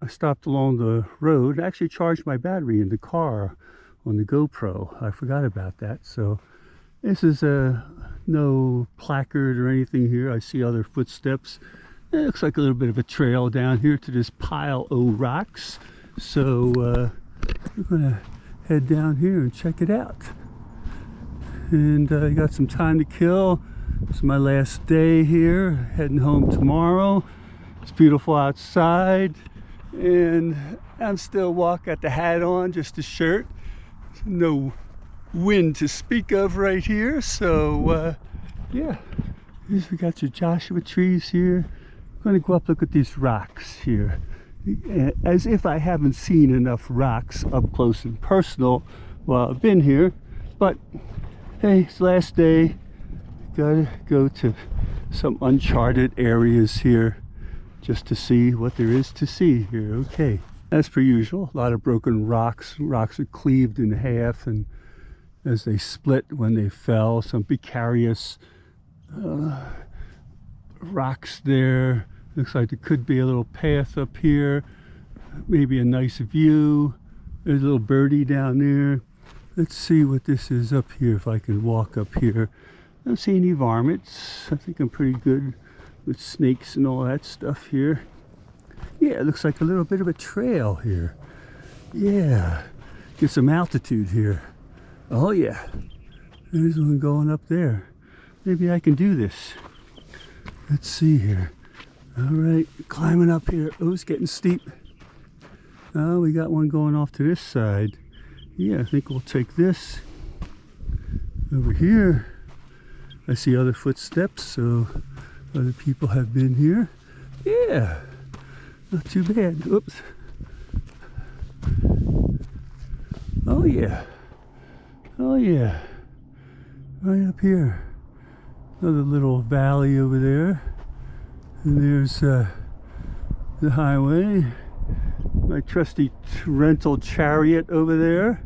I stopped along the road. I actually charged my battery in the car on the GoPro. I forgot about that. So this is no placard or anything here. I see other footsteps. It looks like a little bit of a trail down here to this pile of rocks. So we're gonna head down here and check it out. And I got some time to kill. It's my last day here, heading home tomorrow. It's beautiful outside, and I'm still got the hat on, just a shirt. No wind to speak of right here, so yeah. We got your Joshua trees here. I'm gonna go up look at these rocks here, as if I haven't seen enough rocks up close and personal while I've been here. But hey, it's the last day. Gotta go to some uncharted areas here just to see what there is to see here. Okay, as per usual, a lot of broken rocks. Rocks are cleaved in half, and as they split when they fell, some precarious rocks there. Looks like there could be a little path up here, maybe a nice view. There's a little birdie down there. Let's see what this is up here, if I can walk up here. I don't see any varmints. I think I'm pretty good with snakes and all that stuff here. Yeah, it looks like a little bit of a trail here. Yeah, get some altitude here. Oh yeah, there's one going up there. Maybe I can do this. Let's see here. All right, climbing up here. Oh, it's getting steep. Oh, we got one going off to this side. Yeah, I think we'll take this. Over here, I see other footsteps, so other people have been here. Yeah, not too bad. Oops. Oh yeah. Oh yeah. Right up here. Another little valley over there. And there's the highway. My trusty rental chariot over there.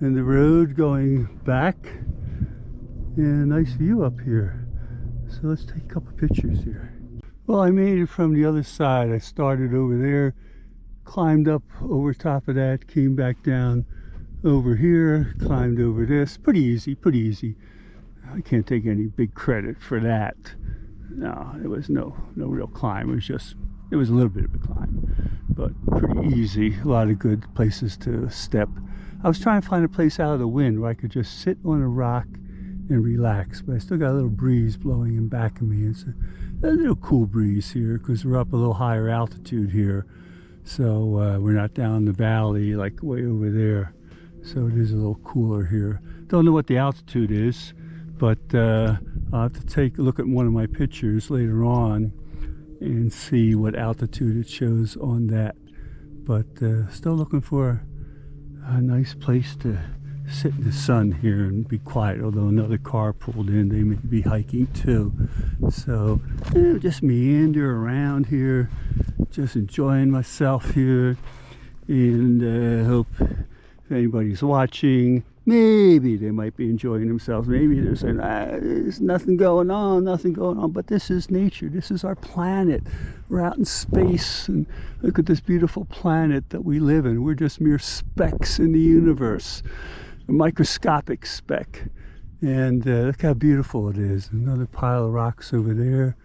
And the road going back. And a nice view up here. So let's take a couple pictures here. Well, I made it from the other side. I started over there, climbed up over top of that, came back down over here, climbed over this. Pretty easy, pretty easy. I can't take any big credit for that. No, it was no real climb. It was a little bit of a climb, but pretty easy. A lot of good places to step. I was trying to find a place out of the wind where I could just sit on a rock and relax, but I still got a little breeze blowing in back of me. It's a little cool breeze here because we're up a little higher altitude here, so we're not down the valley like way over there, so it is a little cooler here. Don't know what the altitude is, but I'll have to take a look at one of my pictures later on and see what altitude it shows on that. But still looking for a nice place to sit in the sun here and be quiet, although another car pulled in. They may be hiking too. So just meander around here, just enjoying myself here, and hope if anybody's watching, maybe they might be enjoying themselves. Maybe they're saying, there's nothing going on, but this is nature. This is our planet. We're out in space, and look at this beautiful planet that we live in. We're just mere specks in the universe. A microscopic speck, and look how beautiful it is. Another pile of rocks over there.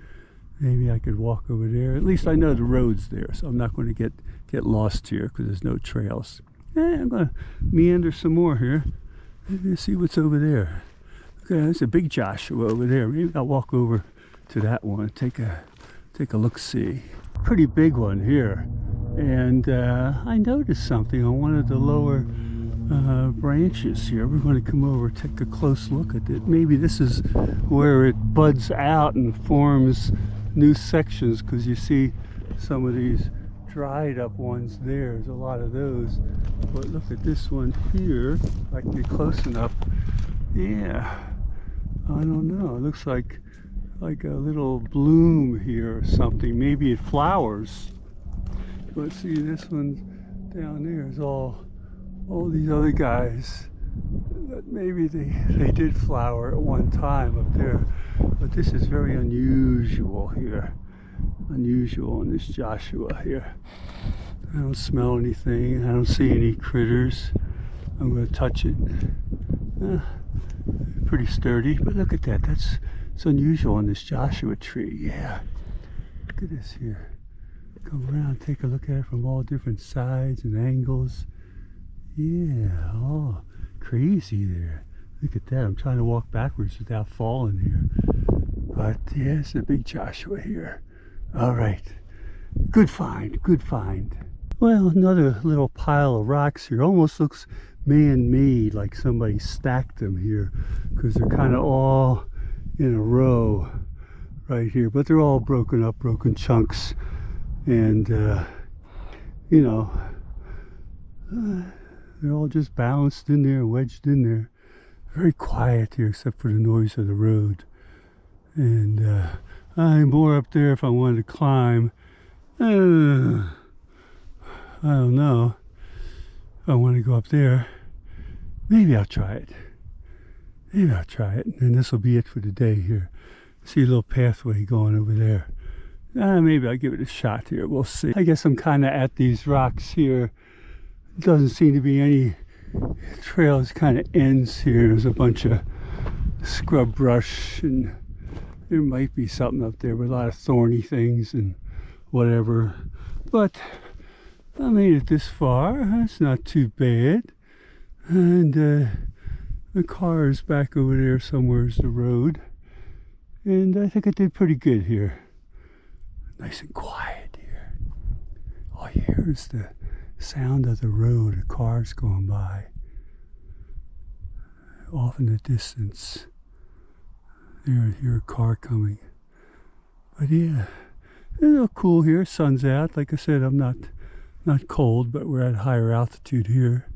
Maybe I could walk over there. At least I know the road's there, so I'm not going to get lost here because there's no trails. I'm going to meander some more here. Maybe see what's over there. Okay, there's a big Joshua over there. Maybe I'll walk over to that one. Take a look-see. Pretty big one here, and I noticed something on one of the lower branches here. We're going to come over, take a close look at it. Maybe this is where it buds out and forms new sections, because you see some of these dried up ones there. There's a lot of those. But look at this one here. If I can get close enough. Yeah, I don't know. It looks like a little bloom here or something. Maybe it flowers. But see, this one down there is all these other guys that maybe they did flower at one time up there, but this is very unusual here. Unusual in this Joshua here. I don't smell anything. I don't see any critters. I'm going to touch it. Pretty sturdy, but look at that. It's unusual on this Joshua tree. Yeah. Look at this here. Come around, take a look at it from all different sides and angles. Yeah, oh, crazy there. Look at that. I'm trying to walk backwards without falling here. But yeah, it's a big Joshua here. All right. Good find, good find. Well, another little pile of rocks here. Almost looks man-made, like somebody stacked them here, because they're kind of all in a row right here. But they're all broken up, broken chunks. And, you know, they're all just balanced in there, wedged in there. Very quiet here, except for the noise of the road. And I'm more up there if I wanted to climb. I don't know if I want to go up there. Maybe I'll try it. Maybe I'll try it. And this will be it for the day here. See a little pathway going over there. Maybe I'll give it a shot here. We'll see. I guess I'm kind of at these rocks here. Doesn't seem to be any trails. Kind of ends here. There's a bunch of scrub brush, and there might be something up there with a lot of thorny things and whatever. But I made it this far. That's not too bad. And the car is back over there somewhere is the road. And I think I did pretty good here. Nice and quiet here. All you hear is the sound of the road, the cars going by. Off in the distance. There, I hear a car coming. But yeah, it's a little cool here. Sun's out. Like I said, I'm not cold, but we're at higher altitude here.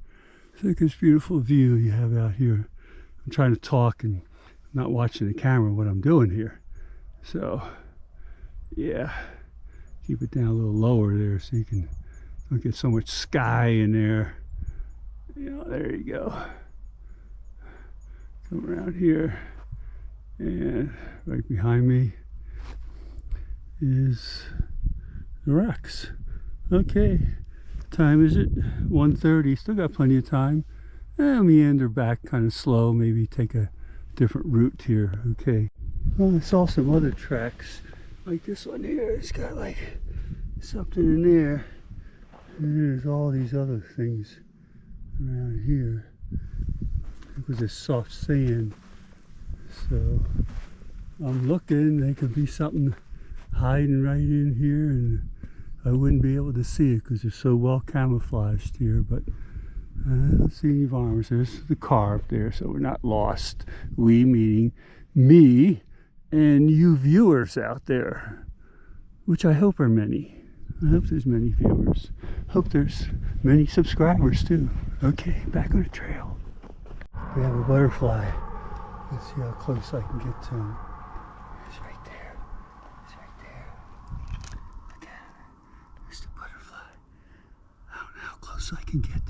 So look at this beautiful view you have out here. I'm trying to talk and not watching the camera what I'm doing here. So yeah, keep it down a little lower there so you don't get so much sky in there. You know, there you go. Come around here, and right behind me is the rocks. Okay, time is it? 1:30. Still got plenty of time. I'll meander back kind of slow, maybe take a different route here. Okay. Well, I saw some other tracks like this one here. It's got like something in there, and there's all these other things around here. It was this soft sand, so I'm looking. There could be something hiding right in here, and I wouldn't be able to see it because they're so well camouflaged here. But I don't see any farmers. There's the car up there, so we're not lost. We meaning me and you viewers out there, which I hope are many. I hope there's many viewers. Hope there's many subscribers too. Okay, back on the trail. We have a butterfly. Let's see how close I can get to him. He's right there. He's right there. Look at him. There's the butterfly. I don't know how close I can get.